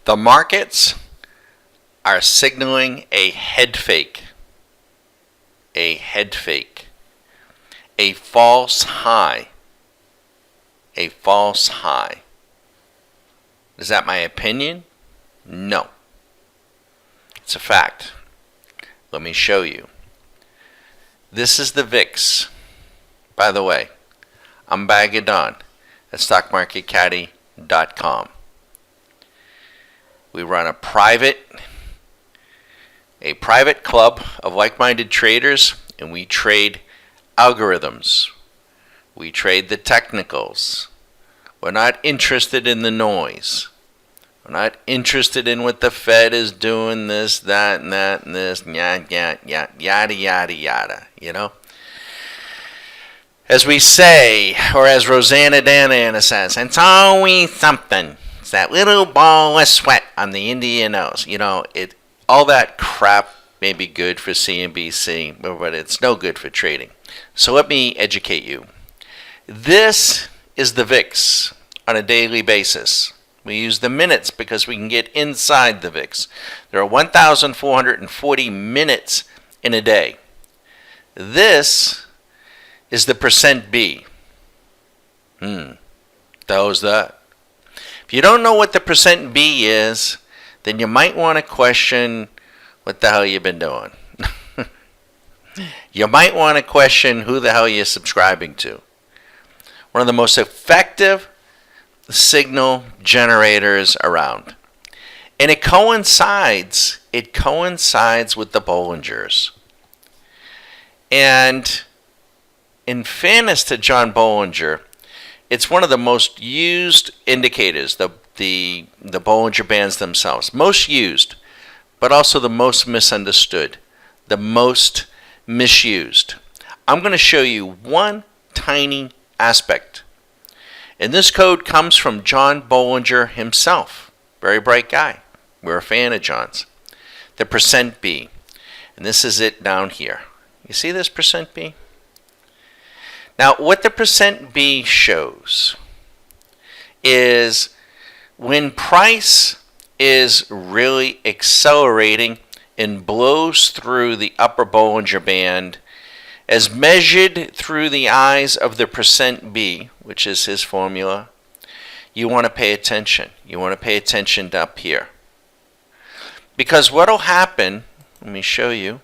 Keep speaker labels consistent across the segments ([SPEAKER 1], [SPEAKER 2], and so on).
[SPEAKER 1] The markets are signaling a head fake. A head fake. A false high. A false high. Is that my opinion? No. It's a fact. Let me show you. This is the VIX. By the way, I'm Bagger Don at StockMarketCaddy.com. We run a private club of like-minded traders, and we trade algorithms. We trade the technicals. We're not interested in the noise. We're not interested in what the Fed is doing, this, that, and that, and this, yada, yada, you know? As we say, or as Rosanna Danana says, it's always something. It's that little ball of sweat on the Indian nose. You know, all that crap may be good for CNBC, but it's no good for trading. So let me educate you. This is the VIX on a daily basis. We use the minutes because we can get inside the VIX. There are 1,440 minutes in a day. This is the percent B. How's that? If you don't know what the percent B is, then you might want to question what the hell you've been doing. You might want to question who the hell you're subscribing to. One of the most effective signal generators around. And it coincides with the Bollingers. And in fairness to John Bollinger, it's one of the most used indicators, the Bollinger Bands themselves. Most used, but also the most misunderstood, the most misused. I'm going to show you one tiny aspect. And this code comes from John Bollinger himself. Very bright guy. We're a fan of John's. The percent B. And this is it down here. You see this percent B? Now, what the percent B shows is when price is really accelerating and blows through the upper Bollinger Band, as measured through the eyes of the percent B, which is his formula, you want to pay attention. You want to pay attention to up here. Because what will happen, let me show you,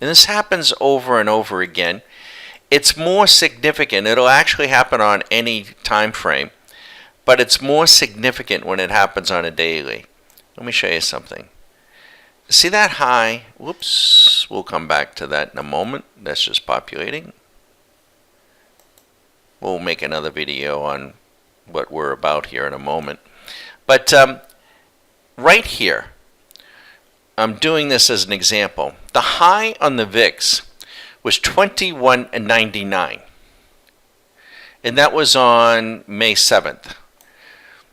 [SPEAKER 1] and this happens over and over again, it's more significant. It'll actually happen on any time frame, but it's more significant when it happens on a daily. Let me show you something. See that high? Whoops. We'll come back to that in a moment. That's just populating. We'll make another video on what we're about here in a moment. But right here, I'm doing this as an example. The high on the VIX was 21.99. And that was on May 7th.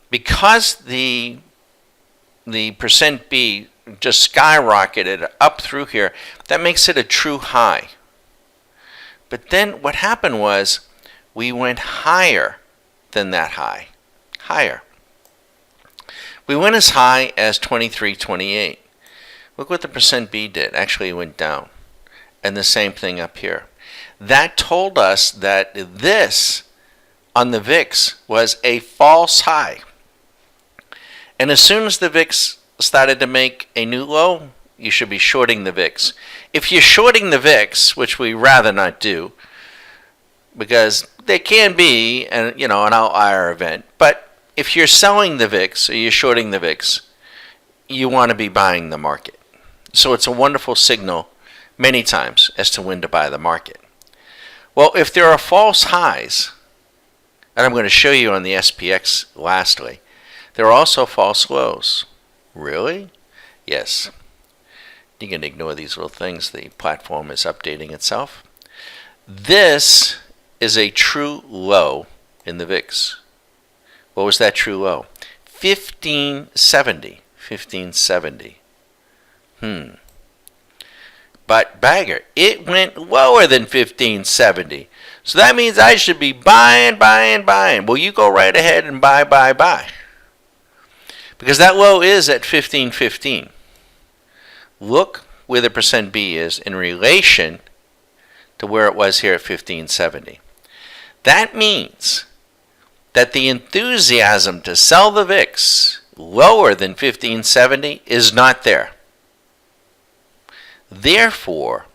[SPEAKER 1] Because the percent B just skyrocketed up through here, that makes it a true high. But then what happened was we went higher than that high. Higher. We went as high as 23.28. Look what the percent B did. Actually, it went down. And the same thing up here. That told us that this on the VIX was a false high. And as soon as the VIX started to make a new low, you should be shorting the VIX. If you're shorting the VIX, which we rather not do, because there can be an outlier event, but if you're selling the VIX or you're shorting the VIX, you want to be buying the market. So it's a wonderful signal many times as to when to buy the market. Well, if there are false highs, and I'm going to show you on the SPX lastly, there are also false lows. Really? Yes. You can ignore these little things. The platform is updating itself. This is a true low in the VIX. What was that true low? 1570. 1570. But Bagger, it went lower than 1570. So that means I should be buying. Well, you go right ahead and buy. because that low is at 1515. Look where the percent B is in relation to where it was here at 1570. That means that the enthusiasm to sell the VIX lower than 1570 is not there. Therefore,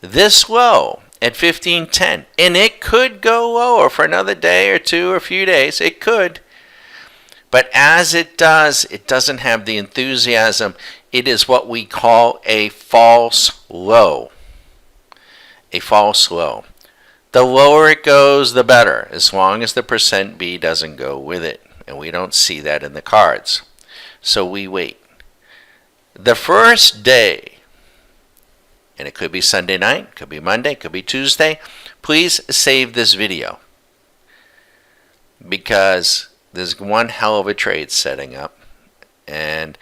[SPEAKER 1] this low at 1510, and it could go lower for another day or two or a few days, it could, but as it does, it doesn't have the enthusiasm. It is what we call a false low. A false low. The lower it goes, the better, as long as the percent B doesn't go with it. And we don't see that in the cards. So we wait. The first day, and it could be Sunday night, could be Monday, could be Tuesday, please save this video, because there's one hell of a trade setting up. And,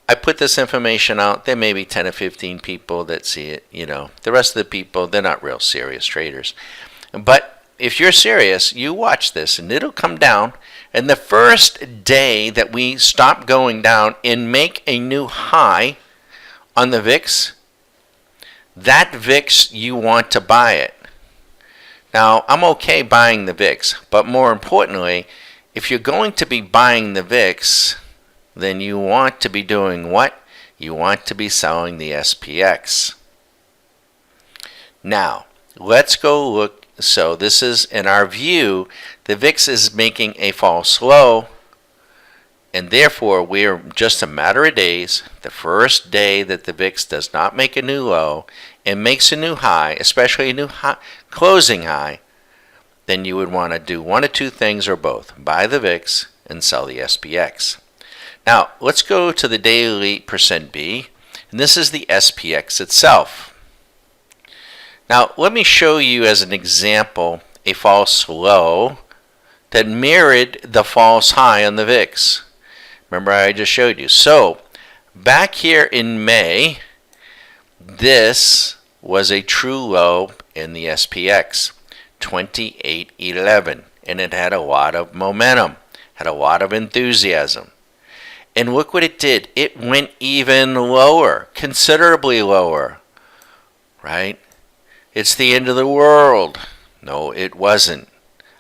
[SPEAKER 1] I put this information out. There may be 10 or 15 people that see it. The rest of the people, they're not real serious traders. But if you're serious, you watch this and it'll come down. And the first day that we stop going down and make a new high on the VIX, that VIX, you want to buy it. Now, I'm okay buying the VIX, but more importantly, if you're going to be buying the VIX, then you want to be doing what? You want to be selling the SPX. Now, let's go look. So this is, in our view, the VIX is making a false low, and therefore we're just a matter of days. The first day that the VIX does not make a new low and makes a new high, especially a new closing high, then you would want to do one of two things or both: buy the VIX and sell the SPX. Now, let's go to the daily percent B, and this is the SPX itself. Now, let me show you as an example a false low that mirrored the false high on the VIX. Remember, I just showed you. So, back here in May, this was a true low in the SPX, 28.11, and it had a lot of momentum, had a lot of enthusiasm. And look what it did. It went even lower, considerably lower, right? It's the end of the world. No, it wasn't.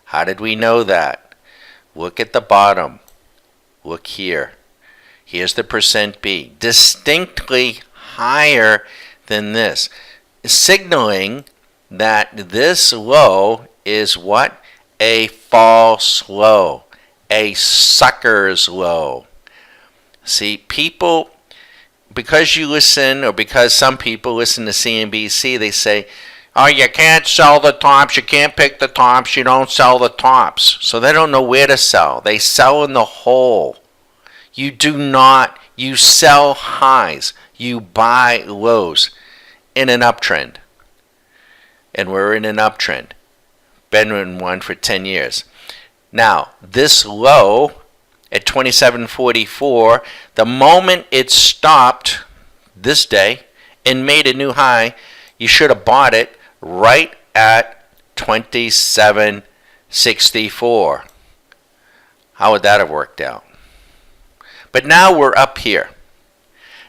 [SPEAKER 1] How did we know that? Look at the bottom. Look here. Here's the percent B, distinctly higher than this, signaling that this low is what? A false low, a sucker's low. See, people, because you listen, or because some people listen to CNBC, they say, oh, you can't sell the tops, you can't pick the tops, you don't sell the tops. So they don't know where to sell. They sell in the hole. You do not. You sell highs. You buy lows in an uptrend. And we're in an uptrend. Been in one for 10 years. Now, this low at 27.44, the moment it stopped this day and made a new high, you should have bought it right at 27.64. How would that have worked out? But now we're up here,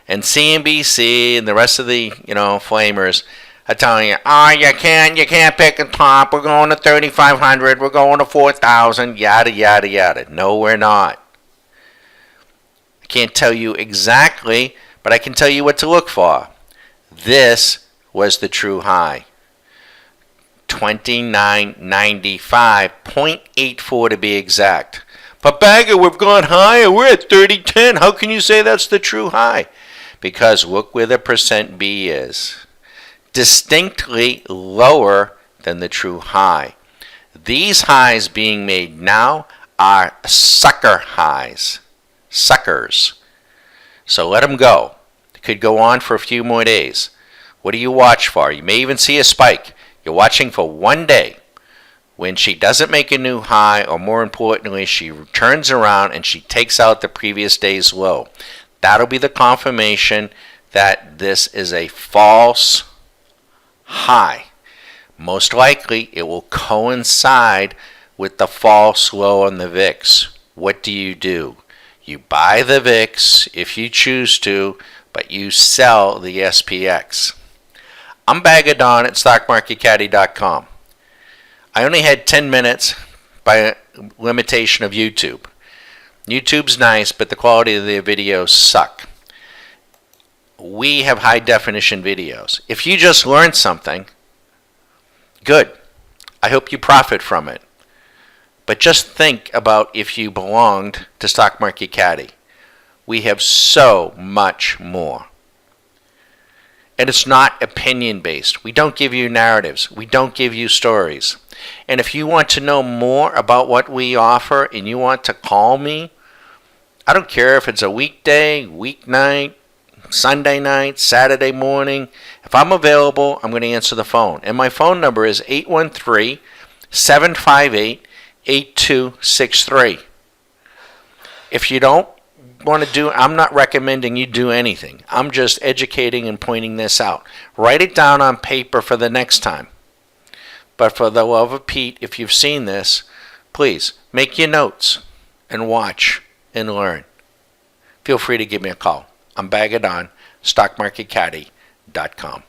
[SPEAKER 1] and CNBC and the rest of the flamers are telling you, oh, you can't pick a top. We're going to 3,500. We're going to 4,000. Yada yada yada. No, we're not. I can't tell you exactly, but I can tell you what to look for. This was the true high. 29.95, 0.84 to be exact. But Bagger, we've gone higher. We're at 30.10. How can you say that's the true high? Because look where the percent B is. Distinctly lower than the true high. These highs being made now are sucker highs. Suckers. So let them go. It could go on for a few more days. What do you watch for? You may even see a spike. You're watching for one day when she doesn't make a new high, or more importantly, she turns around and she takes out the previous day's low. That'll be the confirmation that this is a false high. Most likely, it will coincide with the false low on the VIX. What do? You buy the VIX if you choose to, but you sell the SPX. I'm Bag of Don at StockMarketCaddy.com. I only had 10 minutes by limitation of YouTube. YouTube's nice, but the quality of the videos suck. We have high definition videos. If you just learned something, good. I hope you profit from it. But just think about if you belonged to Stock Market Caddy. We have so much more. And it's not opinion based. We don't give you narratives. We don't give you stories. And if you want to know more about what we offer and you want to call me, I don't care if it's a weekday, weeknight, Sunday night, Saturday morning. If I'm available, I'm going to answer the phone. And my phone number is 813-758-8263. If you don't want to do, I'm not recommending you do anything. I'm just educating and pointing this out. Write it down on paper for the next time. But for the love of Pete, if you've seen this, please make your notes and watch and learn. Feel free to give me a call. I'm Bag of Don, StockMarketCaddy.com.